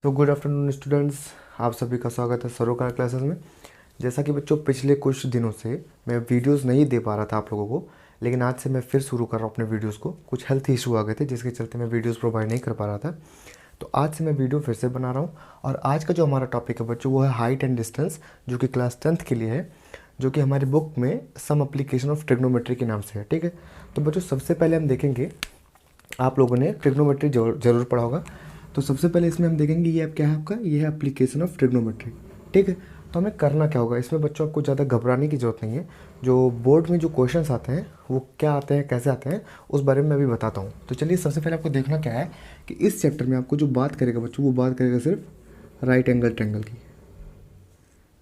तो good afternoon students, आप सभी का स्वागत है सरोकार क्लासेस में। जैसा कि बच्चों पिछले कुछ दिनों से मैं वीडियोस नहीं दे पा रहा था आप लोगों को, लेकिन आज से मैं फिर शुरू कर रहा हूँ अपने वीडियोस को। कुछ हेल्थ इशू आ गए थे जिसके चलते मैं वीडियोस प्रोवाइड नहीं कर पा रहा था, तो आज से मैं वीडियो फिर से बना रहा हूँ। और आज का जो हमारा टॉपिक है बच्चों वो है हाइट एंड डिस्टेंस, जो कि क्लास 10th के लिए है, जो कि हमारी बुक में सम एप्लीकेशन ऑफ ट्रिग्नोमेट्री के नाम से है। ठीक है, तो बच्चों सबसे पहले हम देखेंगे, आप लोगों ने ट्रिग्नोमेट्री जरूर पढ़ा होगा। तो सबसे पहले इसमें हम देखेंगे ये अब क्या है आपका, ये है एप्लीकेशन ऑफ ट्रिग्नोमेट्री। ठीक है, तो हमें करना क्या होगा इसमें बच्चों, आपको ज़्यादा घबराने की ज़रूरत नहीं है। जो बोर्ड में जो क्वेश्चंस आते हैं वो क्या आते हैं, कैसे आते हैं, उस बारे में मैं अभी बताता हूँ। तो चलिए सबसे पहले आपको देखना क्या है कि इस चैप्टर में आपको जो बात करेगा बच्चों, वो बात करेगा सिर्फ राइट एंगल ट्रायंगल की।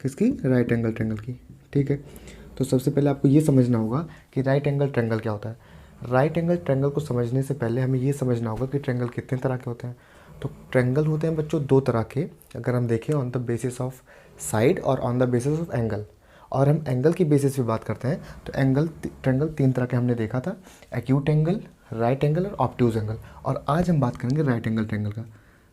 किसकी? राइट एंगल ट्रायंगल की। ठीक है, तो सबसे पहले आपको ये समझना होगा कि राइट एंगल ट्रायंगल क्या होता है। राइट एंगल ट्रायंगल को समझने से पहले हमें ये समझना होगा कि ट्रायंगल कितने तरह के होते हैं। तो ट्रायंगल होते हैं बच्चों दो तरह के, अगर हम देखें on the basis of side और on the basis of angle. और हम एंगल की बेसिस पे बात करते हैं तो ट्रायंगल तीन तरह के हमने देखा था, एक्यूट एंगल, राइट एंगल और ऑब्ट्यूज एंगल। और आज हम बात करेंगे राइट एंगल ट्रायंगल का।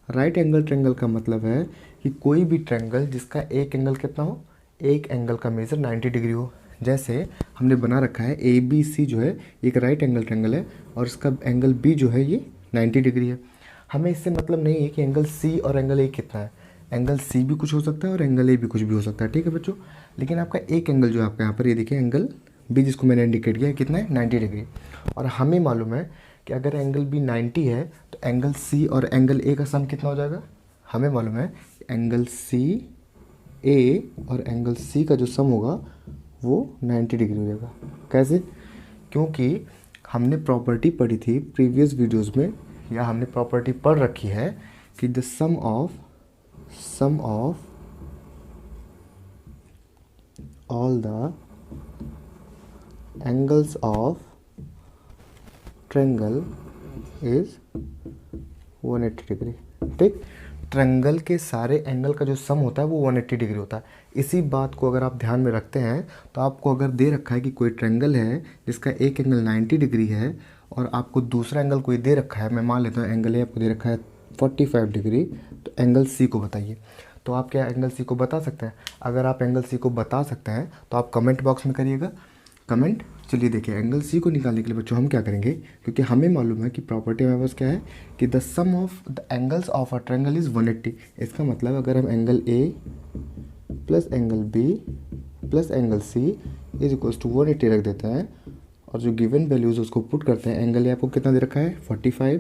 राइट एंगल ट्रायंगल का मतलब है कि कोई भी ट्रायंगल जिसका एक एंगल कितना हो, एक एंगल का मेजर 90 डिग्री हो। जैसे हमने बना रखा है ए बी सी जो है एक राइट एंगल ट्रायंगल है और इसका एंगल बी जो है ये 90 डिग्री है। हमें इससे मतलब नहीं है कि एंगल सी और एंगल ए कितना है। एंगल सी भी कुछ हो सकता है और एंगल ए भी कुछ भी हो सकता है। ठीक है बच्चों, लेकिन आपका एक एंगल जो है आपका यहाँ पर ये देखिए, एंगल बी जिसको मैंने इंडिकेट किया है कितना है, 90 डिग्री। और हमें मालूम है कि अगर एंगल बी 90 है तो एंगल सी और एंगल ए का सम कितना हो जाएगा। हमें मालूम है एंगल सी ए और एंगल सी का जो सम होगा वो 90 डिग्री हो जाएगा। कैसे? क्योंकि हमने प्रॉपर्टी पढ़ी थी प्रीवियस वीडियोस में, या हमने प्रॉपर्टी पढ़ रखी है कि the sum of all the angles of triangle is 180 degree. ठीक, ट्रायंगल के सारे एंगल का जो सम होता है वो 180 डिग्री होता है। इसी बात को अगर आप ध्यान में रखते हैं तो आपको अगर दे रखा है कि कोई ट्रायंगल है जिसका एक एंगल 90 डिग्री है और आपको दूसरा एंगल कोई दे रखा है, मैं मान लेता हूँ एंगल ए आपको दे रखा है 45 डिग्री, तो एंगल सी को बताइए। तो आप क्या एंगल सी को बता सकते हैं? अगर आप एंगल सी को बता सकते हैं तो आप कमेंट बॉक्स में करिएगा कमेंट। चलिए देखिए, एंगल सी को निकालने के लिए बच्चों हम क्या करेंगे, क्योंकि हमें मालूम है कि प्रॉपर्टी हमारे पास क्या है कि the sum of the angles of a triangle is 180। इसका मतलब अगर हम angle A plus angle B plus angle C is equals to 180 रख देते हैं और जो गिवन वैल्यूज उसको पुट करते हैं, एंगल ए आपको कितना दे रखा है 45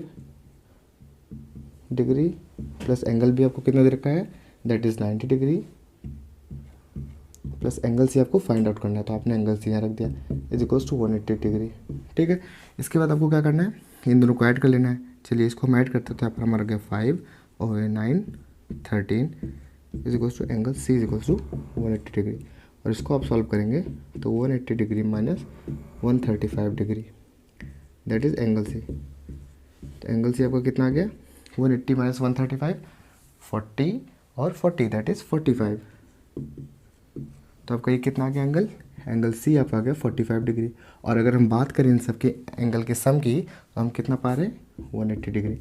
डिग्री प्लस एंगल बी आपको कितना दे रखा है that is 90 degree plus angle C आपको फाइंड आउट करना है, तो आपने एंगल सी यहाँ रख दिया इज इक्वल्स टू 180 डिग्री। ठीक है, इसके बाद आपको क्या करना है, इन दोनों को ऐड कर लेना है। चलिए इसको हम ऐड करते थे, यहाँ पर हमारा गया 5 और 9 13 is equals to angle C is equals to 180 degree. और इसको आप सॉल्व करेंगे तो 180 degree minus 135 degree that is angle C. तो एंगल सी आपका कितना आ गया, 180 माइनस 135 40 और 40 दैट इज़ 45। तो आपका ये कितना आ गया एंगल, एंगल सी आपका आ गया 45 डिग्री। और अगर हम बात करें इन सब के एंगल के सम की तो हम कितना पा रहे हैं 180 डिग्री।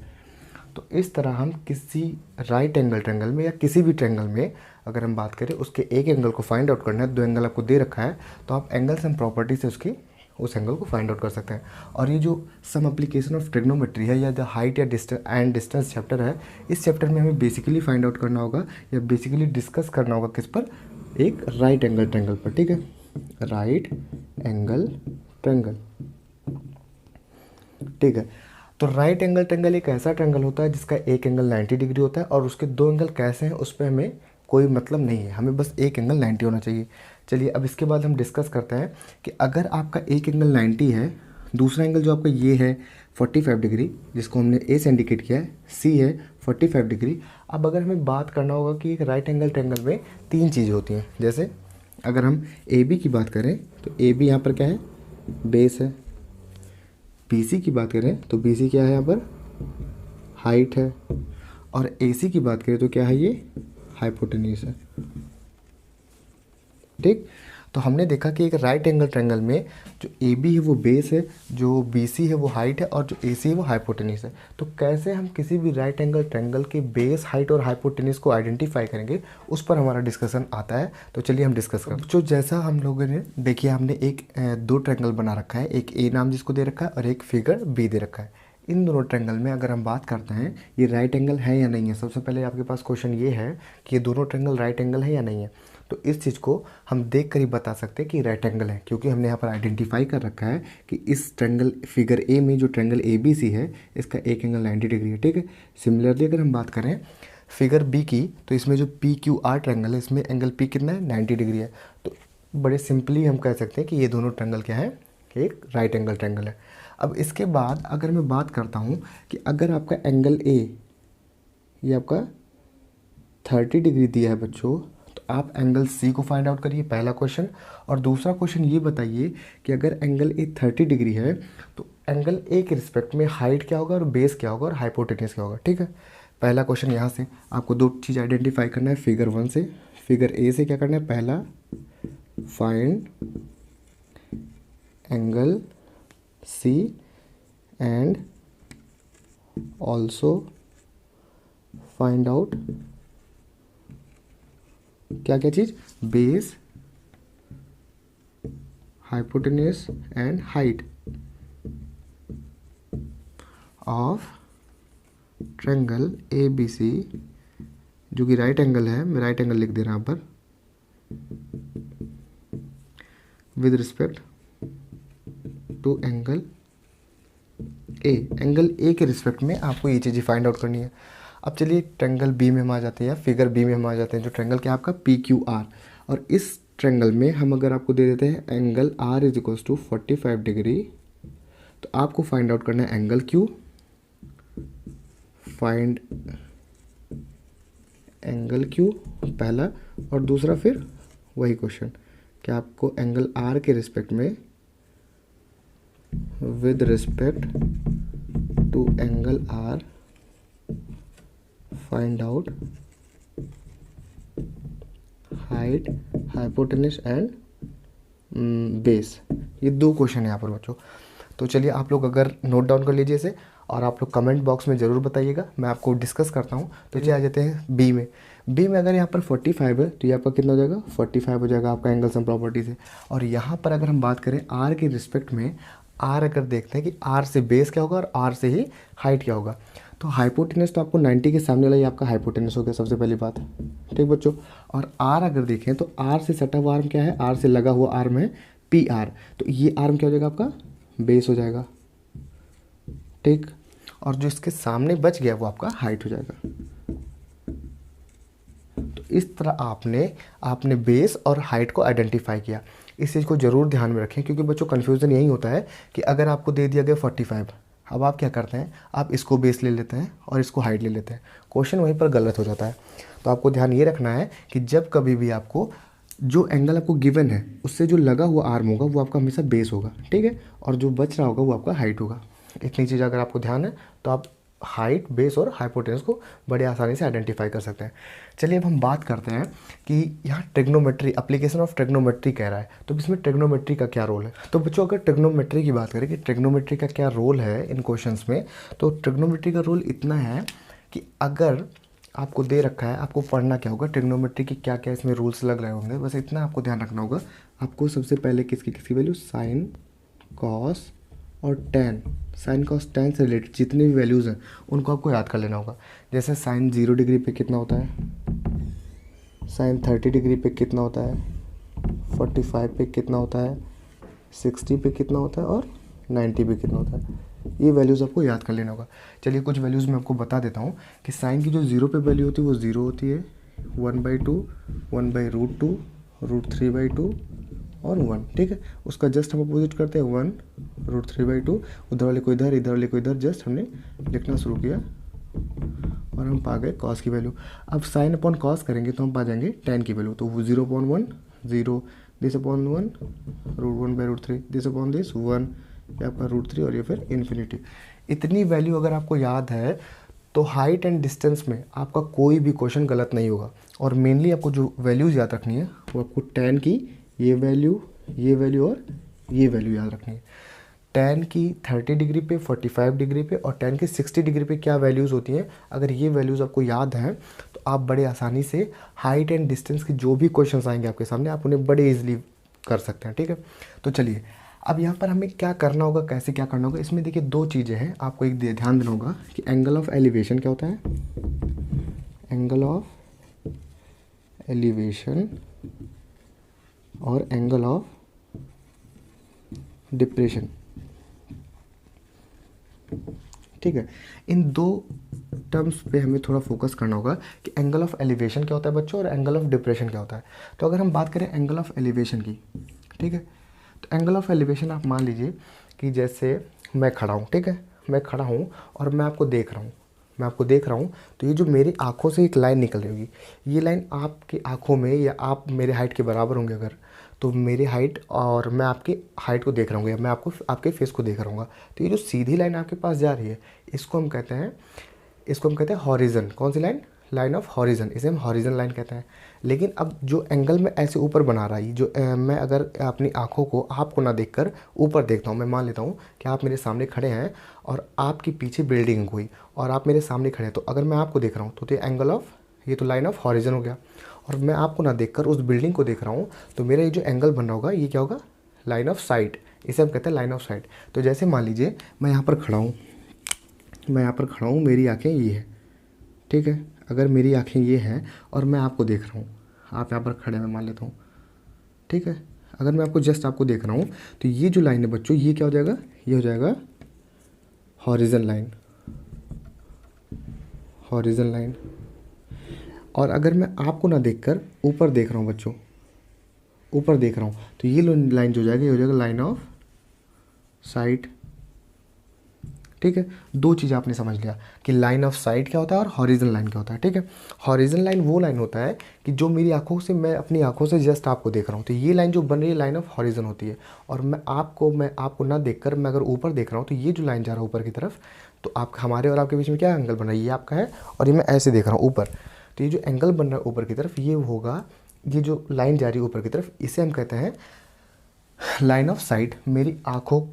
तो इस तरह हम किसी राइट एंगल ट्रायंगल में या किसी भी ट्रायंगल में अगर हम बात करें उसके एक एंगल को फाइंड आउट करना है, दो एंगल आपको दे रखा है तो आप एंगल सम प्रॉपर्टी से उसके उस एंगल को फाइंड आउट कर सकते हैं। और ये जो सम एप्लीकेशन ऑफ ट्रिग्नोमेट्री है या द हाइट या डिस्टेंस चैप्टर है, इस चैप्टर में हमें बेसिकली फाइंड आउट करना होगा या बेसिकली डिस्कस करना होगा किस पर, एक राइट एंगल ट्रायंगल पर। ठीक है, राइट एंगल ट्रायंगल। ठीक है, तो राइट एंगल ट्रायंगल एक ऐसा ट्रायंगल होता है जिसका एक एंगल 90 डिग्री होता है और उसके दो एंगल कैसे हैं उस पर हमें कोई मतलब नहीं है, हमें बस एक एंगल 90 होना चाहिए। चलिए अब इसके बाद हम डिस्कस करते हैं कि अगर आपका एक एंगल 90 है, दूसरा एंगल जो आपका ये है 45 डिग्री जिसको हमने ए से इंडिकेट किया है, सी है 45 डिग्री। अब अगर हमें बात करना होगा कि एक राइट एंगल ट्रायंगल में तीन चीज़ें होती हैं, जैसे अगर हम ए बी की बात करें तो ए बी यहाँ पर क्या है, बेस है। बी सी की बात करें तो बी सी क्या है, यहाँ पर हाइट है। और ए सी की बात करें तो क्या है, ये हाइपोटेन्यूस है। ठीक, तो हमने देखा कि एक राइट एंगल ट्रायंगल में जो ए बी है वो बेस है, जो बी सी है वो हाइट है और जो ए सी है वो हाइपोटेनिस है। तो कैसे हम किसी भी राइट एंगल ट्रायंगल के बेस, हाइट और हाइपोटेनिस को आइडेंटिफाई करेंगे, उस पर हमारा डिस्कशन आता है। तो चलिए हम डिस्कस करते हैं। जो जैसा हम लोगों ने देखिए, हमने दो ट्रायंगल बना रखा है, एक ए नाम जिसको दे रखा है और एक फिगर बी दे रखा है। इन दोनों ट्रायंगल में अगर हम बात करते हैं ये राइट एंगल है या नहीं है, सबसे पहले आपके पास क्वेश्चन ये है कि ये दोनों ट्रायंगल राइट एंगल है या नहीं है। तो इस चीज़ को हम देख कर ही बता सकते हैं कि राइट एंगल है, क्योंकि हमने यहाँ पर आइडेंटिफाई कर रखा है कि इस ट्रायंगल फिगर ए में जो ट्रायंगल ए बी सी है इसका एक एंगल 90 डिग्री है। ठीक है। सिमिलरली अगर हम बात करें फिगर बी की, तो इसमें जो पी क्यू आर ट्रायंगल है इसमें एंगल पी कितना है, 90 डिग्री है। तो बड़े सिंपली हम कह सकते हैं कि ये दोनों ट्रायंगल क्या है, एक राइट एंगल ट्रायंगल है। अब इसके बाद अगर मैं बात करता हूँ कि अगर आपका एंगल ए ये आपका 30 डिग्री दिया है बच्चों, तो आप एंगल सी को फाइंड आउट करिए, पहला क्वेश्चन। और दूसरा क्वेश्चन ये बताइए कि अगर एंगल ए 30 डिग्री है तो एंगल ए के रिस्पेक्ट में हाइट क्या होगा और बेस क्या होगा और हाइपोटेनियस क्या होगा। ठीक है। पहला क्वेश्चन यहाँ से आपको दो चीज़ आइडेंटिफाई करना है फिगर 1 से। फिगर ए से क्या करना है, पहला find angle C and also find out क्या क्या चीज़, base, hypotenuse and height of triangle ABC, जो कि राइट एंगल है। मैं राइट एंगल लिख दे रहा हूँ यहाँ पर, with respect to angle A. Angle A के रिस्पेक्ट में आपको ये चीज़ें फाइंड आउट करनी है। अब चलिए ट्रायंगल बी में हम आ जाते हैं, या फिगर बी में हम आ जाते हैं, जो ट्रायंगल क्या आपका पी क्यू आर। और इस ट्रायंगल में हम अगर आपको दे देते हैं angle R is equals to 45 degree, तो आपको फाइंड आउट करना है angle Q, find angle Q पहला, और दूसरा फिर वही क्वेश्चन कि आपको एंगल आर के रिस्पेक्ट में with respect to angle R find out height, hypotenuse and base। ये दो क्वेश्चन है यहाँ पर बच्चों। तो चलिए आप लोग अगर नोट डाउन कर लीजिए इसे, और आप लोग कमेंट बॉक्स में ज़रूर बताइएगा, मैं आपको डिस्कस करता हूँ। तो चलिए आ जाते हैं बी में। बी में अगर यहाँ पर 45 है तो ये आपका कितना हो जाएगा, 45 हो जाएगा आपका एंगल सम प्रॉपर्टी से। और यहाँ पर अगर हम बात करें आर के रिस्पेक्ट में, आर अगर देखते हैं कि आर से बेस क्या होगा और आर से ही हाइट क्या होगा, तो हाइपोटेनस तो आपको 90 के सामने वाला ही आपका हाइपोटेनस हो गया, सबसे पहली बात। ठीक बच्चों। और आर अगर देखें तो आर से सटा हुआ आर्म क्या है, आर से लगा हुआ आर्म है पी आर, तो ये आर्म क्या हो जाएगा आपका, बेस हो जाएगा। ठीक। और जो इसके सामने बच गया वो आपका हाइट हो जाएगा। तो इस तरह आपने बेस और हाइट को आइडेंटिफाई किया। इस चीज़ को ज़रूर ध्यान में रखें, क्योंकि बच्चों कन्फ्यूज़न यही होता है कि अगर आपको दे दिया गया 45, अब आप क्या करते हैं, आप इसको बेस ले लेते हैं और इसको हाइट ले लेते हैं, क्वेश्चन वहीं पर गलत हो जाता है। तो आपको ध्यान ये रखना है कि जब कभी भी आपको जो एंगल आपको गिवन है उससे जो लगा हुआ आर्म होगा वो आपका हमेशा बेस होगा। ठीक है। और जो बच रहा होगा वो आपका हाइट होगा। इतनी चीज़ अगर आपको ध्यान है तो आप हाइट, बेस और हाइपोटेनस को बड़े आसानी से आइडेंटिफाई कर सकते हैं। चलिए अब हम बात करते हैं कि यहाँ ट्रिग्नोमेट्री, एप्लीकेशन ऑफ ट्रिग्नोमेट्री कह रहा है, तो इसमें ट्रिग्नोमेट्री का क्या रोल है। तो बच्चों अगर ट्रिग्नोमेट्री की बात करें कि ट्रिग्नोमेट्री का क्या रोल है इन क्वेश्चंस में, तो ट्रिग्नोमेट्री का रोल इतना है कि अगर आपको दे रखा है, आपको पढ़ना क्या होगा, ट्रिग्नोमेट्री की क्या क्या इसमें रूल्स लग रहे होंगे, बस इतना आपको ध्यान रखना होगा। आपको सबसे पहले किसकी वैल्यू, साइन, कॉस और टेन, साइन कॉस टेन से रिलेटेड जितनी भी वैल्यूज़ हैं उनको आपको याद कर लेना होगा। जैसे साइन 0 डिग्री पे कितना होता है, साइन 30 डिग्री पे कितना होता है, 45 पे कितना होता है, 60 पे कितना होता है और 90 पे कितना होता है। ये वैल्यूज़ आपको याद कर लेना होगा। चलिए कुछ वैल्यूज़ मैं आपको बता देता हूँ कि साइन की जो 0 पे वैल्यू होती है वो 0 होती है, 1/2, 1/√2, √3/2 और 1। ठीक है। उसका जस्ट हम अपोजिट करते हैं 1 √3/2, उधर वाले को इधर, इधर वाले को इधर, जस्ट हमने लिखना शुरू किया और हम पा गए कॉस की वैल्यू। अब साइन अपॉन कॉस करेंगे तो हम पा जाएंगे टेन की वैल्यू, तो वो 0/1, 0, this upon 1, √1/√3, this upon this 1, ये आपका √3 और ये फिर इन्फिनिटी। इतनी वैल्यू अगर आपको याद है तो हाइट एंड डिस्टेंस में आपका कोई भी क्वेश्चन गलत नहीं होगा। और मेनली आपको जो वैल्यूज़ याद रखनी है वो आपको टेन की ये वैल्यू और ये वैल्यू याद रखनी है। tan की 30 डिग्री पे, 45 डिग्री पे और tan की 60 डिग्री पे क्या वैल्यूज़ होती हैं, अगर ये वैल्यूज़ आपको याद हैं तो आप बड़े आसानी से हाइट एंड डिस्टेंस के जो भी क्वेश्चंस आएंगे आपके सामने, आप उन्हें बड़े इजीली कर सकते हैं। ठीक है, तो चलिए अब यहाँ पर हमें क्या करना होगा, कैसे क्या करना होगा। इसमें देखिए दो चीज़ें हैं, आपको एक ध्यान देना होगा कि एंगल ऑफ एलिवेशन क्या होता है, एंगल ऑफ एलिवेशन और एंगल ऑफ डिप्रेशन। ठीक है, इन दो टर्म्स पे हमें थोड़ा फोकस करना होगा कि एंगल ऑफ एलिवेशन क्या होता है बच्चों और एंगल ऑफ डिप्रेशन क्या होता है। तो अगर हम बात करें एंगल ऑफ एलिवेशन की, ठीक है, तो एंगल ऑफ एलिवेशन आप मान लीजिए कि जैसे मैं खड़ा हूँ, ठीक है, मैं खड़ा हूँ और मैं आपको देख रहा हूँ, तो ये जो मेरी आँखों से एक लाइन निकल रही होगी, ये लाइन आपकी आँखों में, या आप मेरे हाइट के बराबर होंगे अगर, तो मेरी हाइट और मैं आपकी हाइट को देख रहा हूँ या मैं आपको आपके फेस को देख रहा हूँ, तो ये जो सीधी लाइन आपके पास जा रही है इसको हम कहते हैं हॉरिजन। कौन सी लाइन, लाइन ऑफ हॉरिजन, इसे हम हॉरिजन लाइन कहते हैं। लेकिन अब जो एंगल में ऐसे ऊपर बना रहा है, जो मैं अगर अपनी आँखों को आपको ना देखकर ऊपर देखता हूँ, मैं मान लेता हूँ कि आप मेरे सामने खड़े हैं और आपके पीछे बिल्डिंग कोई और आप मेरे सामने खड़े हैं, तो अगर मैं आपको देख रहा हूँ तो ये एंगल ऑफ, ये तो लाइन ऑफ हॉरिजन हो गया, और मैं आपको ना देखकर उस बिल्डिंग को देख रहा हूँ, तो मेरा ये जो एंगल बन रहा होगा ये क्या होगा, लाइन ऑफ साइट, इसे हम कहते हैं लाइन ऑफ साइट। तो जैसे मान लीजिए मैं यहाँ पर खड़ा हूँ, मेरी आँखें ये है, ठीक है, अगर मेरी आँखें ये हैं और मैं आपको देख रहा हूँ, आप यहाँ पर खड़े हैं मैं मान लेता हूँ, ठीक है, अगर मैं आपको जस्ट आपको देख रहा हूँ तो ये जो लाइन है बच्चों ये क्या हो जाएगा, ये हो जाएगा हॉरिजन लाइन। और अगर मैं आपको ना देखकर ऊपर देख रहा हूँ बच्चों, ऊपर देख रहा हूँ, तो ये लाइन जो हो जाएगा ये हो जाएगा लाइन ऑफ साइट। ठीक है, दो चीज़ आपने समझ लिया कि लाइन ऑफ साइट क्या होता है और हॉरिजन लाइन क्या होता है। ठीक है, हॉरिजन लाइन वो लाइन होता है कि जो मेरी आंखों से, मैं अपनी आंखों से जस्ट आपको देख रहा हूँ, तो ये लाइन जो बन रही है लाइन ऑफ हॉरिजन होती है। और मैं आपको ना देखकर मैं अगर ऊपर देख रहा हूँ तो ये जो लाइन जा रहा है ऊपर की तरफ, तो आप हमारे और आपके बीच में क्या एंगल बन रहा है, ये आपका है और ये मैं ऐसे देख रहा हूँ ऊपर, तो ये जो एंगल बन रहा है ऊपर की तरफ ये होगा, ये जो लाइन जा रही है ऊपर की तरफ इसे हम कहते हैं लाइन ऑफ साइट। मेरी आंखों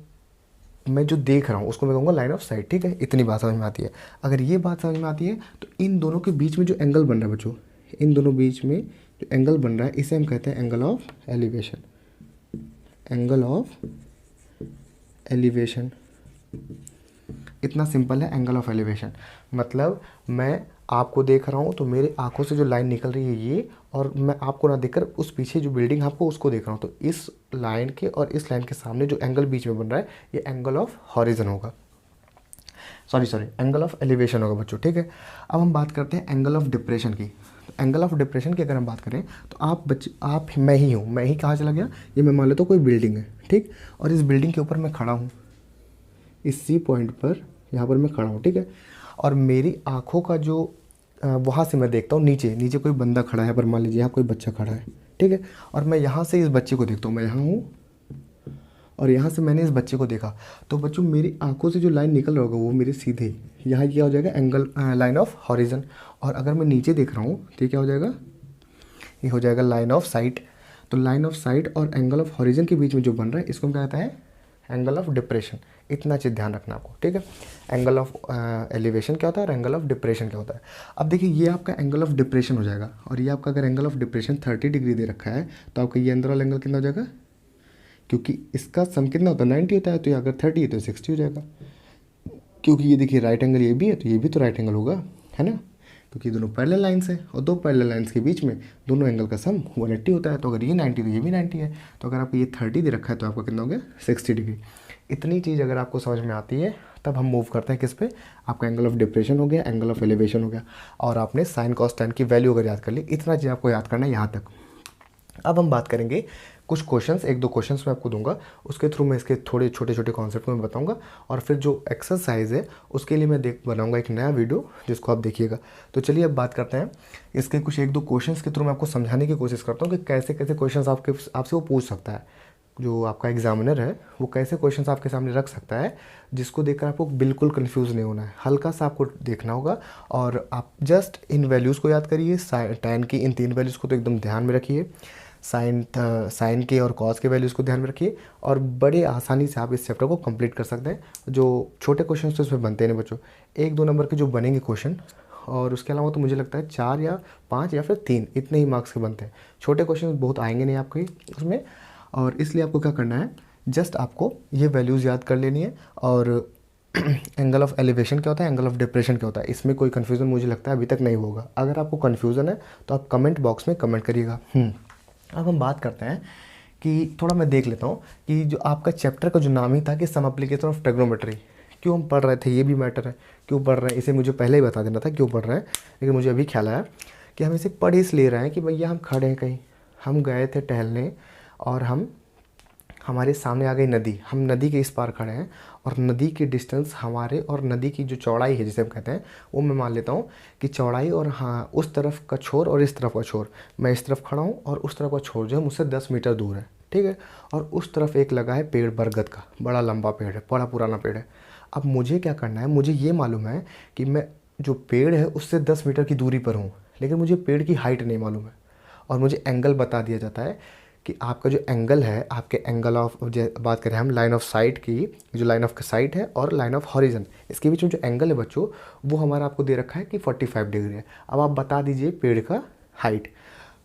मैं जो देख रहा हूँ उसको मैं कहूँगा लाइन ऑफ साइट। ठीक है, इतनी बात समझ में आती है। अगर ये बात समझ में आती है तो इन दोनों के बीच में जो एंगल बन रहा है बच्चों, इन दोनों बीच में जो एंगल बन रहा है इसे हम कहते हैं angle of elevation. Angle of elevation, इतना सिंपल है एंगल ऑफ एलिवेशन। मतलब मैं आपको देख रहा हूँ तो मेरे आंखों से जो लाइन निकल रही है ये, और मैं आपको ना देखकर उस पीछे जो बिल्डिंग आपको उसको देख रहा हूँ, तो इस लाइन के और इस लाइन के सामने जो एंगल बीच में बन रहा है ये एंगल ऑफ हॉरिजन होगा, सॉरी एंगल ऑफ एलिवेशन होगा बच्चों। ठीक है, अब हम बात करते हैं एंगल ऑफ डिप्रेशन की। तो एंगल ऑफ डिप्रेशन की अगर हम बात करें तो आप मैं ही हूँ, मैं ही कहाँ चला गया, ये मैं मान लेता हूँ कोई बिल्डिंग है, ठीक, और इस बिल्डिंग के ऊपर मैं खड़ा हूँ, इस सी पॉइंट पर यहाँ पर मैं खड़ा हूँ, ठीक है, और मेरी आँखों का जो वहाँ से मैं देखता हूँ नीचे कोई बंदा खड़ा है, पर मान लीजिए यहाँ कोई बच्चा खड़ा है, ठीक है, और मैं यहाँ से इस बच्चे को देखता हूँ, मैं यहाँ हूँ और यहाँ से मैंने इस बच्चे को देखा, तो बच्चों मेरी आंखों से जो लाइन निकल रहा होगा वो मेरे सीधे यहाँ क्या हो जाएगा, एंगल लाइन ऑफ हॉरिजन। और अगर मैं नीचे देख रहा हूँ तो ये क्या हो जाएगा, ये हो जाएगा लाइन ऑफ साइट। तो लाइन ऑफ साइट और एंगल ऑफ हॉरिजन के बीच में जो बन रहा है इसको हम क्या कहते हैं, एंगल ऑफ डिप्रेशन। इतना चीज़ ध्यान रखना आपको। ठीक है, एंगल ऑफ एलिवेशन क्या होता है और एंगल ऑफ डिप्रेशन क्या होता है। अब देखिए ये आपका एंगल ऑफ डिप्रेशन हो जाएगा, और ये आपका अगर एंगल ऑफ डिप्रेशन 30 डिग्री दे रखा है तो आपका ये अंदर वाला एंगल कितना हो जाएगा, क्योंकि इसका सम कितना होता है 90 होता है, तो ये अगर 30 है तो 60 हो जाएगा। क्योंकि ये देखिए राइट एंगल ये भी है तो ये भी तो राइट एंगल होगा, है ना, क्योंकि दोनों पैरेलल लाइन्स हैं और दो पैरेलल लाइन्स के बीच में दोनों एंगल का सम 180 होता है। तो अगर ये 90 तो ये भी 90 है, तो अगर आपको ये 30 दे रखा है तो आपका कितना हो गया 60 डिग्री। इतनी चीज़ अगर आपको समझ में आती है तब हम मूव करते हैं किस पे, आपका एंगल ऑफ डिप्रेशन हो गया, एंगल ऑफ एलिवेशन हो गया, और आपने साइन कॉस टैन की वैल्यू अगर याद कर ली। इतना चीज़ आपको याद करना है यहाँ तक। अब हम बात करेंगे कुछ क्वेश्चंस, एक दो क्वेश्चंस मैं आपको दूंगा, उसके थ्रू मैं इसके थोड़े छोटे छोटे कॉन्सेप्ट में बताऊंगा, और फिर जो एक्सरसाइज है उसके लिए मैं बनाऊंगा एक नया वीडियो जिसको आप देखिएगा। तो चलिए अब बात करते हैं इसके कुछ एक दो क्वेश्चंस के थ्रू मैं आपको समझाने की कोशिश करता हूँ कि कैसे कैसे क्वेश्चंस आपसे वो पूछ सकता है, जो आपका एग्जामिनर है वो कैसे क्वेश्चंस आपके सामने रख सकता है, जिसको देखकर आपको बिल्कुल कंफ्यूज नहीं होना है, हल्का सा आपको देखना होगा। और आप जस्ट इन वैल्यूज़ को याद करिए, टैन की इन 3 वैल्यूज़ को तो एकदम ध्यान में रखिए। साइन के और कॉस के वैल्यूज़ को ध्यान में रखिए और बड़े आसानी से आप इस चैप्टर को कंप्लीट कर सकते हैं। जो छोटे क्वेश्चन तो उसमें बनते हैं बच्चों, 1-2 नंबर के जो बनेंगे क्वेश्चन, और उसके अलावा तो मुझे लगता है 4 या 5 या फिर 3 इतने ही मार्क्स के बनते हैं। छोटे क्वेश्चन बहुत आएंगे नहीं आपके उसमें, और इसलिए आपको क्या करना है, जस्ट आपको ये वैल्यूज़ याद कर लेनी है। और एंगल ऑफ एलिवेशन क्या होता है, एंगल ऑफ डिप्रेशन क्या होता है, इसमें कोई कन्फ्यूज़न मुझे लगता है अभी तक नहीं होगा। अगर आपको कन्फ्यूज़न है तो आप कमेंट बॉक्स में कमेंट करिएगा। अब हम बात करते हैं कि थोड़ा मैं देख लेता हूँ कि जो आपका चैप्टर का जो नाम ही था कि सम एप्लीकेशन ऑफ ट्रिग्नोमेट्री, क्यों हम पढ़ रहे थे, ये भी मैटर है, क्यों पढ़ रहे हैं इसे मुझे पहले ही बता देना था क्यों पढ़ रहे हैं, लेकिन मुझे अभी ख्याल आया कि हम इसे पढ़ इसलिए रहे हैं कि भैया हम खड़े हैं कहीं, हम गए थे टहलने और हमारे सामने आ गई नदी, हम नदी के इस पार खड़े हैं और नदी की डिस्टेंस हमारे और नदी की जो चौड़ाई है जिसे हम कहते हैं, वो मैं मान लेता हूँ कि चौड़ाई, और हाँ उस तरफ का छोर और इस तरफ का छोर, मैं इस तरफ खड़ा हूँ और उस तरफ का छोर जो है मुझसे 10 मीटर दूर है, ठीक है। और उस तरफ एक लगा है पेड़ बरगद का, बड़ा लंबा पेड़ है, बड़ा पुराना पेड़ है। अब मुझे क्या करना है, मुझे ये मालूम है कि मैं जो पेड़ है उससे 10 मीटर की दूरी पर हूँ, लेकिन मुझे पेड़ की हाइट नहीं मालूम है। और मुझे एंगल बता दिया जाता है कि आपका जो एंगल है, आपके एंगल ऑफ, बात करें हम लाइन ऑफ साइट की, जो लाइन ऑफ साइट है और लाइन ऑफ हॉरिजन, इसके बीच में जो एंगल है बच्चों, वो हमारा आपको दे रखा है कि 45 डिग्री है। अब आप बता दीजिए पेड़ का हाइट।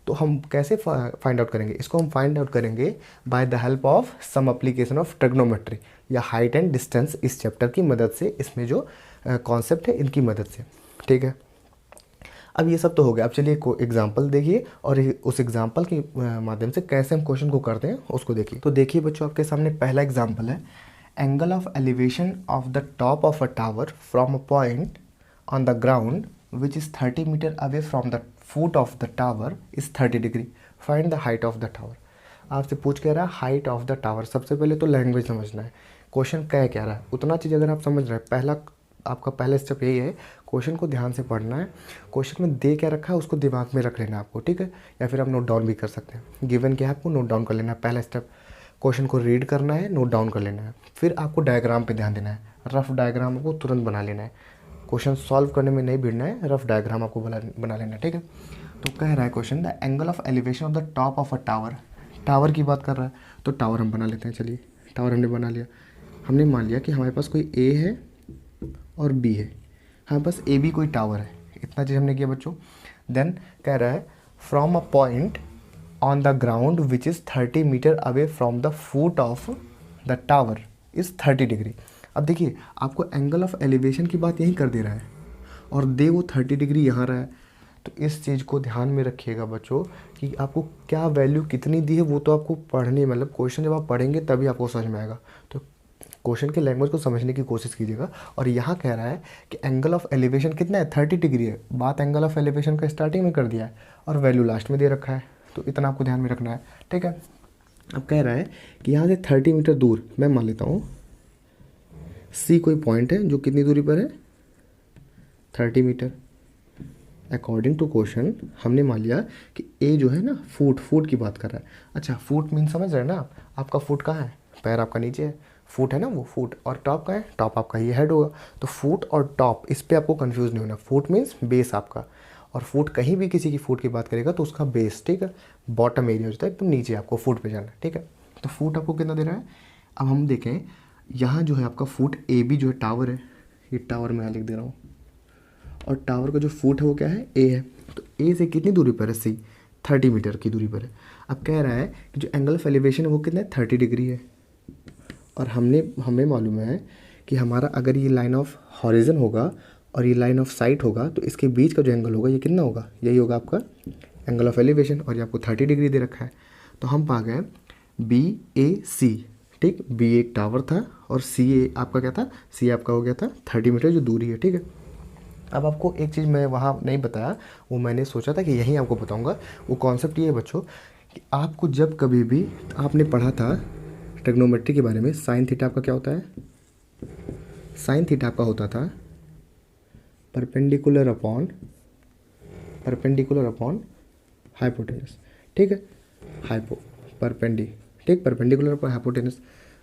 तो हम कैसे फाइंड आउट करेंगे इसको, हम फाइंड आउट करेंगे by the help of some application of trigonometry या हाइट एंड डिस्टेंस, इस चैप्टर की मदद से, इसमें जो कॉन्सेप्ट है इनकी मदद से, ठीक है। अब ये सब तो हो गया, अब चलिए को एग्जाम्पल देखिए और उस एग्जाम्पल के माध्यम से कैसे हम क्वेश्चन को करते हैं उसको देखिए। तो देखिए बच्चों, आपके सामने पहला एग्जाम्पल है, angle of elevation of the top of a tower from a point on the ground which is 30 metre away from the foot of the tower is 30 degree, find the height of the tower. आपसे पूछ कह रहा है height of the tower. सबसे पहले तो language समझना है, क्वेश्चन कह रहा है उतना चीज़ अगर आप समझ रहे हैं, आपका पहला स्टेप यही है, क्वेश्चन को ध्यान से पढ़ना है, क्वेश्चन में दे क्या रखा है उसको दिमाग में रख लेना है आपको, ठीक है। या फिर आप नोट डाउन भी कर सकते हैं, गिवन क्या है आपको नोट डाउन कर लेना है। पहला स्टेप क्वेश्चन को रीड करना है, नोट डाउन कर लेना है, फिर आपको डायग्राम पे ध्यान देना है, रफ डायग्राम को तुरंत बना लेना है, क्वेश्चन सॉल्व करने में नहीं भिड़ना है, रफ डायग्राम आपको बना लेना है, ठीक है। तो कह रहा है question, the angle of elevation of the top of a tower, tower की बात कर रहा है तो टावर हम बना लेते हैं। चलिए टावर हमने बना लिया, हमने मान लिया कि हमारे पास कोई ए है और बी है, हमारे पास ए बी कोई टावर है, इतना चीज़ हमने किया बच्चों। देन कह रहा है from a point on the ground which is 30 metre away from the foot of the tower is 30 degree. अब देखिए आपको एंगल ऑफ एलिवेशन की बात यहीं कर दे रहा है और दे वो 30 डिग्री यहाँ रहा है, तो इस चीज़ को ध्यान में रखिएगा बच्चों कि आपको क्या वैल्यू कितनी दी है वो तो आपको पढ़ने, मतलब क्वेश्चन जब आप पढ़ेंगे तभी आपको समझ में आएगा। तो क्वेश्चन के लैंग्वेज को समझने की कोशिश कीजिएगा। और यहाँ कह रहा है कि एंगल ऑफ एलिवेशन कितना है, 30 डिग्री है। बात एंगल ऑफ एलिवेशन का स्टार्टिंग में कर दिया है और वैल्यू लास्ट में दे रखा है, तो इतना आपको ध्यान में रखना है, ठीक है। अब कह रहा है कि यहाँ से 30 मीटर दूर, मैं मान लेता हूँ सी कोई पॉइंट है जो कितनी दूरी पर है, 30 मीटर। अकॉर्डिंग टू क्वेश्चन हमने मान लिया कि ए जो है ना फुट की बात कर रहा है। अच्छा फुट मीन समझ रहे हैं ना, आपका फुट कहाँ है, पैर आपका नीचे है, फुट है ना वो फुट, और टॉप का है, टॉप आपका ये हेड होगा। तो फुट और टॉप, इस पे आपको कंफ्यूज नहीं होना। फुट मीन्स बेस आपका, और फुट कहीं भी किसी की फुट की बात करेगा तो उसका बेस, ठीक है, बॉटम एरिया होता है एकदम नीचे, आपको फुट पे जाना है, ठीक है। तो फुट आपको कितना दे रहा है, अब हम देखें यहाँ जो है आपका फुट ए बी जो है टावर है, ये टावर मैं लिख दे रहा हूँ, और टावर का जो फुट है वो क्या है, ए है। तो ए से कितनी दूरी पर है, सी 30 मीटर की दूरी पर है। अब कह रहा है कि जो एंगल ऑफ एलिवेशन है वो कितना है, 30 डिग्री है। और हमें मालूम है कि हमारा अगर ये लाइन ऑफ हॉरिजन होगा और ये लाइन ऑफ साइट होगा तो इसके बीच का जो एंगल होगा ये कितना होगा, यही होगा आपका एंगल ऑफ एलिवेशन, और ये आपको 30 डिग्री दे रखा है। तो हम पा गए बी ए सी, ठीक, बी एक टावर था और सी ए आपका क्या था, सी आपका हो गया था 30 मीटर जो दूरी है, ठीक है। अब आपको एक चीज़ मैं वहाँ नहीं बताया, वो मैंने सोचा था कि यहीं आपको बताऊँगा। वो कॉन्सेप्ट ये है बच्चों कि आपको जब कभी भी आपने पढ़ा था ट्रिग्नोमेट्री के बारे में, साइन थीटा आपका क्या होता है, साइन थीटा आपका होता था परपेंडिकुलर अपॉन हाइपोटेनस, ठीक है, perpendicular upon hypotenuse.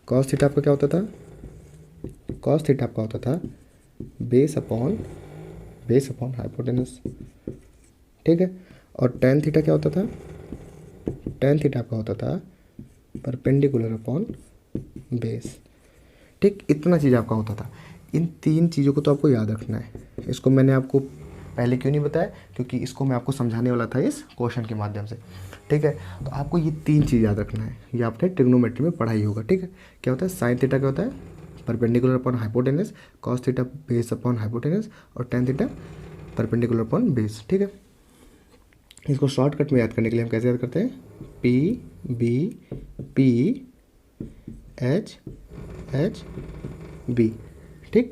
Cos theta आपका क्या होता था, कॉस थीटा आपका होता था बेस अपॉन हाइपोटेनस, ठीक है। और टेन थीटा क्या होता था, tan थीटा आपका होता था परपेंडिकुलर अपॉन बेस। ठीक, इतना चीज़ आपका होता था। इन 3 चीज़ों को तो आपको याद रखना है। इसको मैंने आपको पहले क्यों नहीं बताया, क्योंकि इसको मैं आपको समझाने वाला था इस क्वेश्चन के माध्यम से। ठीक है, तो आपको ये 3 चीज़ याद रखना है। ये आपने ट्रिग्नोमेट्री में पढ़ा ही होगा। ठीक है, क्या होता है, साइन थीटा क्या होता है, perpendicular upon hypotenuse, cos theta base upon hypotenuse, और tan theta perpendicular upon base. ठीक है, इसको शॉर्टकट में याद करने के लिए हम कैसे याद करते हैं, P B P H H B. ठीक,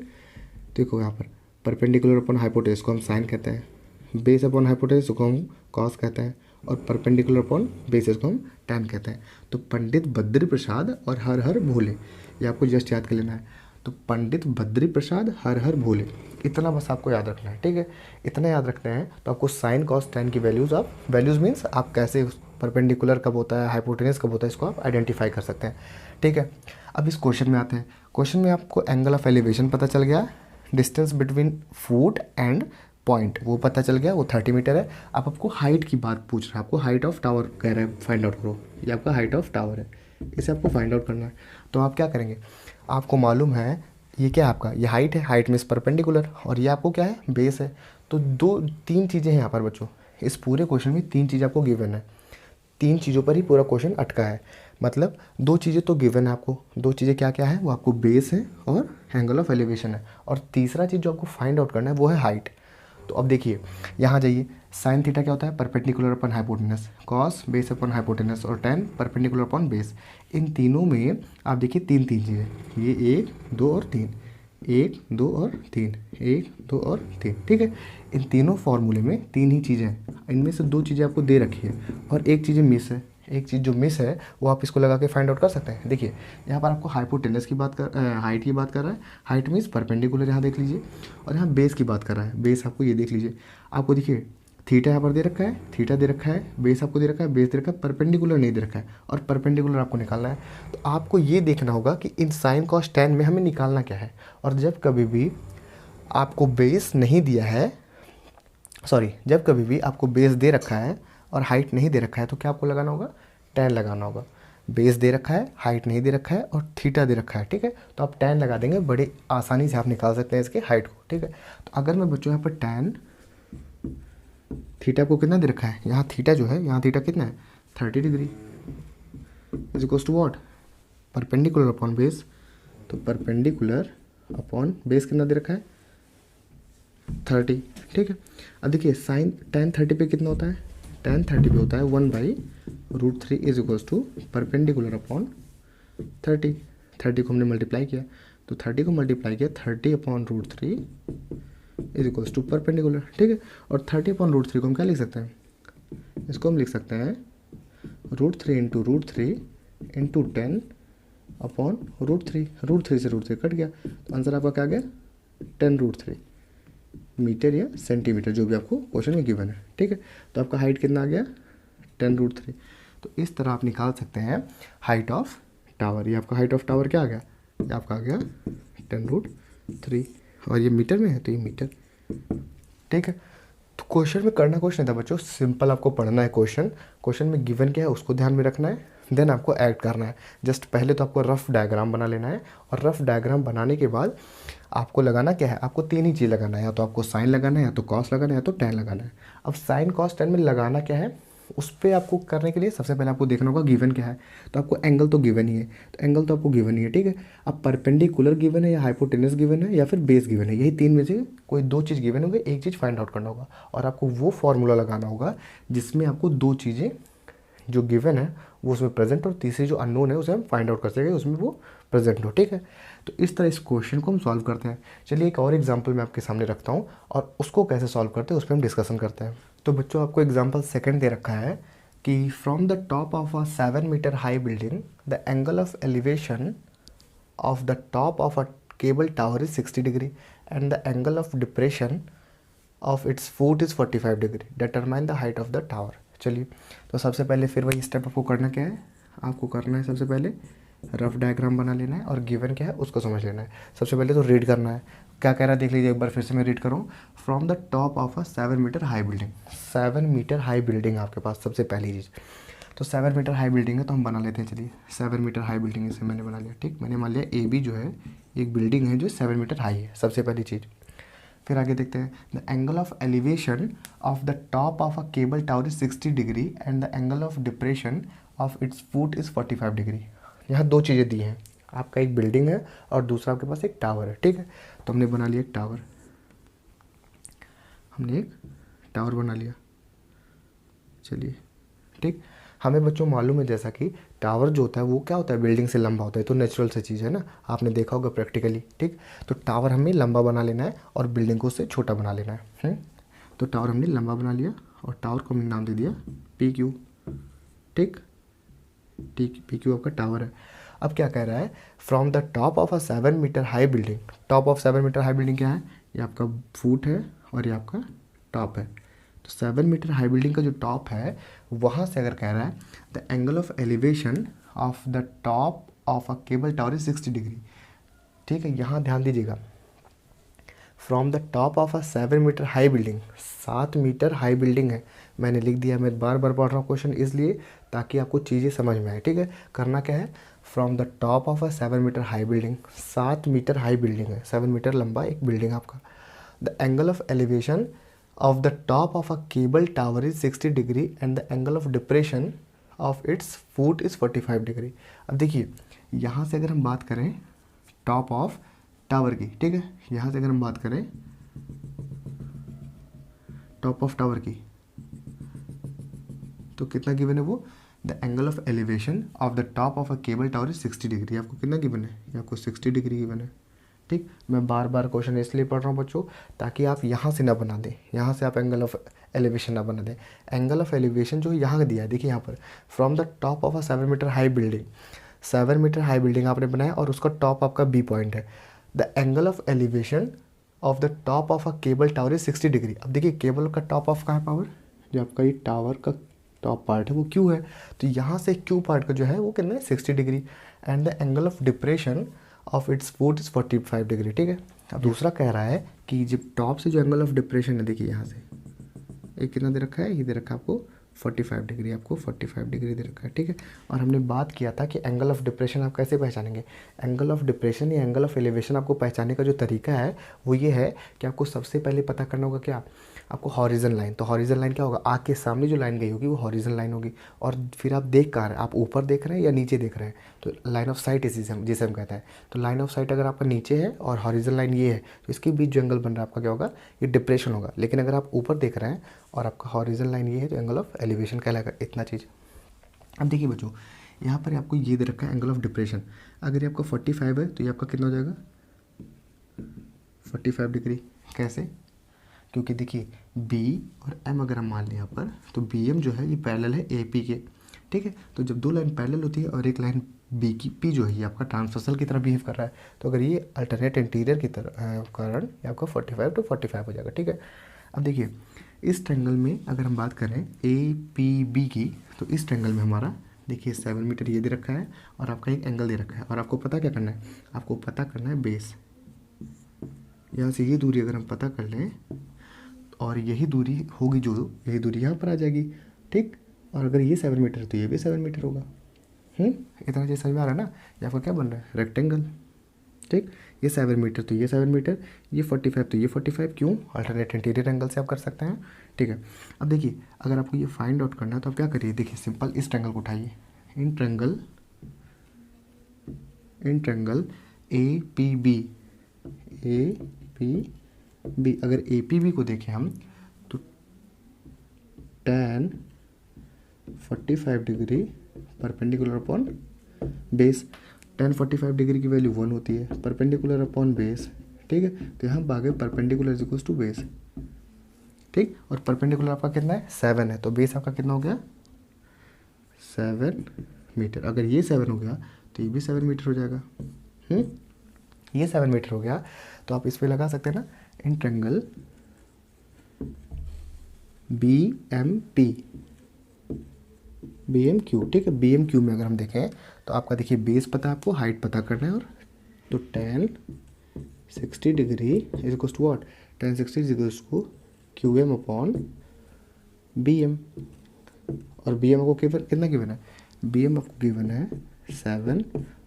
देखो यहाँ पर परपेंडिकुलर अपॉन हाइपोटेनस को हम साइन कहते हैं, बेस अपॉन हाइपोटेनस को हम कॉस कहते हैं, और परपेंडिकुलर अपॉन बेसिस को हम tan कहते हैं। तो पंडित बद्री प्रसाद और हर हर भोले, ये आपको जस्ट याद कर लेना है। तो पंडित बद्री प्रसाद हर हर भोले, इतना बस आपको याद रखना है। ठीक है, इतना याद रखना है तो आपको साइन कॉस tan की वैल्यूज़, आप वैल्यूज़ मीन्स आप कैसे परपेंडिकुलर कब होता है, हाइपोटेनस कब होता है, इसको आप आइडेंटिफाई कर सकते हैं। ठीक है, अब इस क्वेश्चन में आते हैं। क्वेश्चन में आपको एंगल ऑफ एलिवेशन पता चल गया, distance between foot and point वो पता चल गया, वो 30 मीटर है। अब आपको हाइट की बात पूछ रहा है, आपको हाइट ऑफ टावर कह रहा है फाइंड आउट करो। ये आपका हाइट ऑफ टावर है, इसे आपको फाइंड आउट करना है। तो आप क्या करेंगे, आपको मालूम है ये क्या है आपका, ये हाइट है, हाइट मीन्स परपेंडिकुलर, और ये आपको क्या है, बेस है। तो 3 चीज़ें हैं यहाँ पर बच्चों, इस पूरे क्वेश्चन में 3 चीज़ें आपको गिवन है। 3 चीज़ों पर ही पूरा क्वेश्चन अटका है। मतलब 2 चीज़ें तो गिवन है आपको, 2 चीज़ें क्या क्या है, वो आपको बेस है और एंगल ऑफ एलिवेशन है, और तीसरा चीज़ जो आपको फाइंड आउट करना है वो है हाइट। तो अब देखिए यहाँ जाइए, साइन थीटा क्या होता है, perpendicular upon hypotenuse, cos base upon hypotenuse, और tan परपेंडिकुलर अपॉन बेस। इन तीनों में आप देखिए 3 चीज़ें, ये 1 2 और 3, 1 2 और 3, 1 2 और 3। ठीक है, इन तीनों फार्मूले में 3 ही चीज़ें हैं, इनमें से 2 चीज़ें आपको दे रखी है और एक चीज़ें मिस है। एक चीज़ जो मिस है वो आप इसको लगा के फाइंड आउट कर सकते हैं। देखिए यहाँ पर आपको हाइपोटेनस की बात कर, हाइट की बात कर रहा है, हाइट मीन्स परपेंडिकुलर यहाँ देख लीजिए, और यहाँ बेस की बात कर रहा है, बेस आपको ये देख लीजिए। आपको देखिए थीटा यहाँ पर दे रखा है, थीटा दे रखा है, बेस आपको दे रखा है, बेस दे रखा है, परपेंडिकुलर नहीं दे रखा है, और परपेंडिकुलर आपको निकालना है। तो आपको ये देखना होगा कि इन साइन कॉस tan में हमें निकालना क्या है। और जब कभी भी आपको बेस नहीं दिया है, सॉरी, जब कभी भी आपको बेस दे रखा है और हाइट नहीं दे रखा है, तो क्या आपको लगाना होगा, tan लगाना होगा। बेस दे रखा है, हाइट नहीं दे रखा है, और थीटा दे रखा है। ठीक है, तो आप tan लगा देंगे, बड़े आसानी से आप निकाल सकते हैं इसके हाइट को। ठीक है, तो अगर मैं बच्चों यहाँ पर tan थीटा को कितना दे रखा है, यहाँ थीटा जो है, यहाँ थीटा कितना है, 30 degree, is equals to what, perpendicular upon base. तो परपेंडिकुलर अपॉन बेस कितना दे रखा है, 30। ठीक है, अब देखिए साइन tan 30 पे कितना होता है, tan 30 पे होता है 1/√3 is equals to perpendicular upon 30। 30 को हमने मल्टीप्लाई किया, तो 30 को मल्टीप्लाई किया 30/√3 इज इक्वल्स टू परपेंडिकुलर। ठीक है, और 30/√3 को हम क्या लिख सकते हैं, इसको हम लिख सकते हैं √3 इंटू √3 इंटू 10/√3। √3 से √3 कट गया, तो आंसर आपका क्या आ गया, 10√3 मीटर या सेंटीमीटर, जो भी आपको क्वेश्चन में गिवन है। ठीक है, तो आपका हाइट कितना आ गया, 10√3। तो इस तरह आप निकाल सकते हैं हाइट ऑफ टावर। ये आपका हाइट ऑफ टावर क्या आ गया, ये आपका आ गया 10√3, और ये मीटर में है तो ये मीटर। ठीक है, तो क्वेश्चन में करना कुछ नहीं था बच्चों, सिंपल आपको पढ़ना है क्वेश्चन, क्वेश्चन में गिवन क्या है उसको ध्यान में रखना है, देन आपको ऐड करना है। जस्ट पहले तो आपको रफ डायग्राम बना लेना है, और रफ डायग्राम बनाने के बाद आपको लगाना क्या है, आपको 3 ही चीज़ लगाना है, या तो आपको साइन लगाना है, या तो कॉस लगाना है, या तो tan लगाना है। अब साइन कॉस tan में लगाना क्या है, उस पर आपको करने के लिए सबसे पहले आपको देखना होगा गिवन क्या है। तो आपको एंगल तो गिवन ही है, तो एंगल तो आपको गिवन ही है। ठीक है, अब परपेंडिकुलर गिवन है, या हाइपोटेनस गिवन है, या फिर बेस गिवन है, यही 3 में से कोई 2 चीज़ गिवन होगी, एक चीज़ फाइंड आउट करना होगा, और आपको वो फॉर्मूला लगाना होगा जिसमें आपको 2 चीज़ें जो गिवन है वो उसमें प्रेजेंट, और तीसरी जो अननोन है उसे हम फाइंड आउट कर सकेंगे उसमें वो प्रेजेंट हो। ठीक है, तो इस तरह इस क्वेश्चन को हम सॉल्व करते हैं। चलिए एक और एग्जांपल मैं आपके सामने रखता हूँ, और उसको कैसे सॉल्व करते हैं उस पर हम डिस्कशन करते हैं। तो बच्चों आपको एग्जाम्पल सेकंड दे रखा है कि from the top of a 7 metre high building the angle of elevation of the top of a cable tower is 60 degree and the angle of depression of its foot is 45 degree. Determine the height of the tower. चलिए, तो सबसे पहले फिर वही step आपको करना क्या है, आपको करना है सबसे पहले रफ डायग्राम बना लेना है, और गिवन क्या है उसको समझ लेना है। सबसे पहले तो रीड करना है, क्या कह रहा है देख लीजिए एक बार फिर से मैं रीड करूँ। From the top of a 7 metre high building, 7 metre high building आपके पास सबसे पहली चीज़। तो 7 मीटर हाई बिल्डिंग है तो हम बना लेते हैं। चलिए 7 मीटर हाई बिल्डिंग इसे मैंने बना लिया। ठीक, मैंने मान लिया ए बी जो है एक बिल्डिंग है जो 7 मीटर हाई है, सबसे पहली चीज़। फिर आगे देखते हैं, the angle of elevation of the top of a cable tower is 60 degree and the angle of depression of its foot is 45 degree. यहाँ दो चीज़ें दी हैं, आपका एक बिल्डिंग है और दूसरा आपके पास एक टावर है। ठीक है, तो हमने बना लिया एक टावर, हमने एक टावर बना लिया। चलिए ठीक, हमें बच्चों मालूम है जैसा कि टावर जो होता है वो क्या होता है, बिल्डिंग से लंबा होता है, तो नेचुरल सी चीज़ है ना, आपने देखा होगा प्रैक्टिकली। ठीक, तो टावर हमें लंबा बना लेना है और बिल्डिंग को उससे छोटा बना लेना है। तो टावर हमने लंबा बना लिया और टावर को हमने नाम दे दिया पी क्यू। ठीक, पी क्यू आपका टावर है। अब क्या कह रहा है, from the top of a 7 metre high building, top of 7 metre high building क्या है, ये आपका फुट है और ये आपका टॉप है। तो 7 मीटर हाई बिल्डिंग का जो टॉप है वहाँ से अगर कह रहा है the angle of elevation of the top of a cable tower is 60 degree. ठीक है, यहाँ ध्यान दीजिएगा, from the top of a 7 metre high building, 7 metre high building है, मैंने लिख दिया। मैं बार बार पढ़ रहा हूँ क्वेश्चन इसलिए ताकि आपको चीज़ें समझ में आए। ठीक है, करना क्या है, from the top of a 7 metre high building, 7 metre high building है, 7 मीटर लंबा एक बिल्डिंग आपका। The angle of elevation of the top of a cable tower is 60 degree and the angle of depression of its foot is 45 degree. अब देखिए यहाँ से अगर हम बात करें टॉप ऑफ टावर की, ठीक है, यहाँ से अगर हम बात करें टॉप ऑफ टावर की तो कितना गिवन है वो, the angle of elevation of the top of a cable tower is 60 degree. आपको कितना गिवन है, ये आपको 60 डिग्री गिवन है। ठीक, मैं बार बार क्वेश्चन इसलिए पढ़ रहा हूँ बच्चों ताकि आप यहाँ से ना बना दें, यहाँ से आप एंगल ऑफ एलिवेशन ना बना दें। एंगल ऑफ एलिवेशन जो यहाँ दिया है देखिए यहाँ पर, from the top of a 7 metre high building, 7 metre high building आपने बनाया और उसका टॉप आपका बी पॉइंट है। The angle of elevation of the top of a cable tower is 60 degree. अब देखिए केबल का टॉप ऑफ कहाँ है पावर, जो आपका ये टावर का टॉप पार्ट है वो क्यू है, तो यहाँ से क्यू पार्ट का जो है वो कितना है 60 degree and the angle of depression of its foot is 45 degree. ठीक है, अब दूसरा कह रहा है कि जब टॉप से जो एंगल ऑफ डिप्रेशन है देखिए यहाँ से एक कितना दे रखा है, ये दे रखा है आपको 45 डिग्री, आपको 45 डिग्री दे रखा है। ठीक है, और हमने बात किया था कि एंगल ऑफ डिप्रेशन आप कैसे पहचानेंगे। एंगल ऑफ डिप्रेशन या एंगल ऑफ एलिवेशन आपको पहचानने का जो तरीका है वो ये है कि आपको सबसे पहले पता करना होगा क्या, आपको हॉरिजन लाइन। तो हॉरिजन लाइन क्या होगा, आग के सामने जो लाइन गई होगी वो हॉरिजन लाइन होगी। और फिर आप देख कहाँ रहे हैं, आप ऊपर देख रहे हैं या नीचे देख रहे हैं, तो लाइन ऑफ साइट जिसे हम कहते हैं। तो लाइन ऑफ साइट अगर आपका नीचे है और हॉरिजन लाइन ये है तो इसके बीच जो एंगल बन रहा है आपका क्या होगा, ये डिप्रेशन होगा। लेकिन अगर आप ऊपर देख रहे हैं और आपका हॉरिजन लाइन ये है तो एंगल ऑफ एलिवेशन कहलाएगा। इतना चीज़। अब देखिए बच्चों यहाँ पर आपको ये दे रखा है एंगल ऑफ डिप्रेशन, अगर ये आपका 45 है तो ये आपका कितना हो जाएगा 45 डिग्री। कैसे, क्योंकि देखिए बी और एम अगर हम मान लें यहाँ पर तो बी एम जो है ये पैरेलल है ए पी के। ठीक है, तो जब दो लाइन पैरेलल होती है और एक लाइन बी की पी जो है ये आपका ट्रांसवर्सल की तरह बिहेव कर रहा है, तो अगर ये अल्टरनेट इंटीरियर की तरह कारण ये आपका 45 to 45 हो जाएगा। ठीक है, अब देखिए इस ट्रायंगल में अगर हम बात करें ए पी बी की, तो इस ट्रायंगल में हमारा देखिए 7 मीटर ये दे रखा है और आपका एक एंगल दे रखा है, और आपको पता क्या करना है, आपको पता करना है बेस। यहाँ से ये दूरी अगर हम पता कर लें और यही दूरी होगी जो, यही दूरी यहाँ पर आ जाएगी। ठीक, और अगर ये 7 मीटर है तो ये भी 7 मीटर होगा। इतना चीज़ समझ में आ रहा है ना, ये आपका क्या बन रहा है रेक्टेंगल। ठीक, ये 7 मीटर तो ये 7 मीटर, ये 45 तो ये 45, क्यों, अल्टरनेट इंटीरियर एंगल से आप कर सकते हैं। ठीक है, अब देखिए अगर आपको ये फाइंड आउट करना है तो आप क्या करिए, देखिए सिंपल इस ट्रायंगल को उठाइए, in triangle A P B, अगर ए पी बी को देखें हम तो tan 45 degree perpendicular upon base. tan 45 degree की वैल्यू 1 होती है, परपेंडिकुलर अपॉन बेस। ठीक है, तो यहाँ भागे perpendicular is equals to base. ठीक, और परपेंडिकुलर आपका कितना है 7 है, तो बेस आपका कितना हो गया 7 मीटर। अगर ये 7 हो गया तो ये भी 7 मीटर हो जाएगा। ये 7 मीटर हो गया तो आप इस पे लगा सकते हैं ना, in triangle B M Q. ठीक है, बी एम क्यू में अगर हम देखें तो आपका देखिए बेस पता है, आपको हाइट पता करना है, और तो tan 60 degree is equals to what, tan 60 is equals to Q M upon B M. और बी एम आपको कितना गिवन है, बी एम आपको गिवन है 7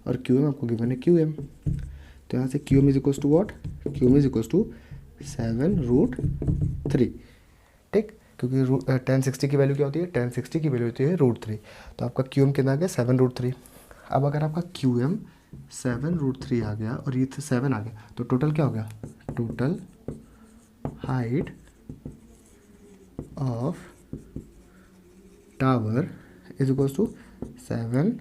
और क्यू एम आपको गिवन है क्यू एम। तो यहाँ से Q M is equals to what, Q M is equals to 7√3, ठीक, क्योंकि 1060 की वैल्यू क्या होती है, 1060 की वैल्यू होती है √3। तो आपका क्यू एम कितना आ गया 7√3। अब अगर आपका क्यू एम 7√3 आ गया और ये 7 आ गया तो टोटल क्या हो गया, total height of tower is equals to 7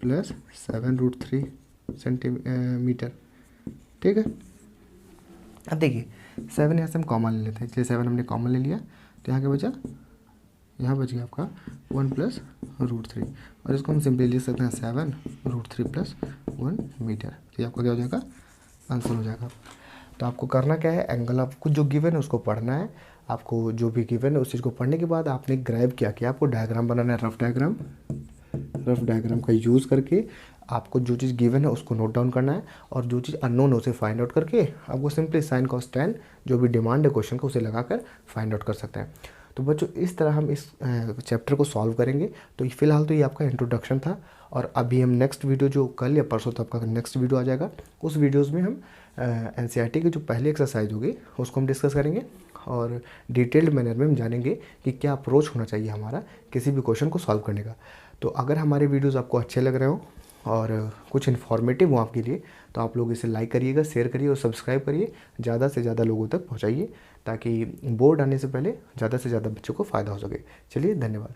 + 7√3 centimetre, ठीक है। अब देखिए 7 यहाँ से हम कॉमन ले लेते हैं, इसलिए 7 हमने कॉमन ले लिया तो यहाँ क्या बचा, यहाँ बच गया आपका 1 + √3 और इसको हम सिंपली लिख सकते हैं 7√3 + 1 मीटर। तो ये आपका क्या हो जाएगा, आंसर हो जाएगा। तो आपको करना क्या है, एंगल आपको जो गिवन है उसको पढ़ना है। आपको जो भी गिवन है उस चीज़ को पढ़ने के बाद आपने ग्रैब क्या किया, आपको डायग्राम बनाना है, रफ डायग्राम का यूज़ करके आपको जो चीज़ गिवन है उसको नोट डाउन करना है और जो चीज़ अननोन है उसे फाइंड आउट करके आपको सिंपली sin cos tan जो भी डिमांड है क्वेश्चन का उसे लगाकर फाइंड आउट कर सकते हैं। तो बच्चों इस तरह हम इस चैप्टर को सॉल्व करेंगे। तो फिलहाल तो ये आपका इंट्रोडक्शन था और अभी हम नेक्स्ट वीडियो जो कल या परसों तक का नेक्स्ट वीडियो आ जाएगा, उस वीडियोज़ में हम NCERT की जो पहली एक्सरसाइज होगी उसको हम डिस्कस करेंगे और डिटेल्ड मैनर में हम जानेंगे कि क्या अप्रोच होना चाहिए हमारा किसी भी क्वेश्चन को सॉल्व करने का। तो अगर हमारे वीडियोस आपको अच्छे लग रहे हो और कुछ इन्फॉर्मेटिव हो आपके लिए तो आप लोग इसे लाइक करिएगा, शेयर करिए और सब्सक्राइब करिए, ज़्यादा से ज़्यादा लोगों तक पहुँचाइए ताकि बोर्ड आने से पहले ज़्यादा से ज़्यादा बच्चों को फ़ायदा हो सके। चलिए, धन्यवाद।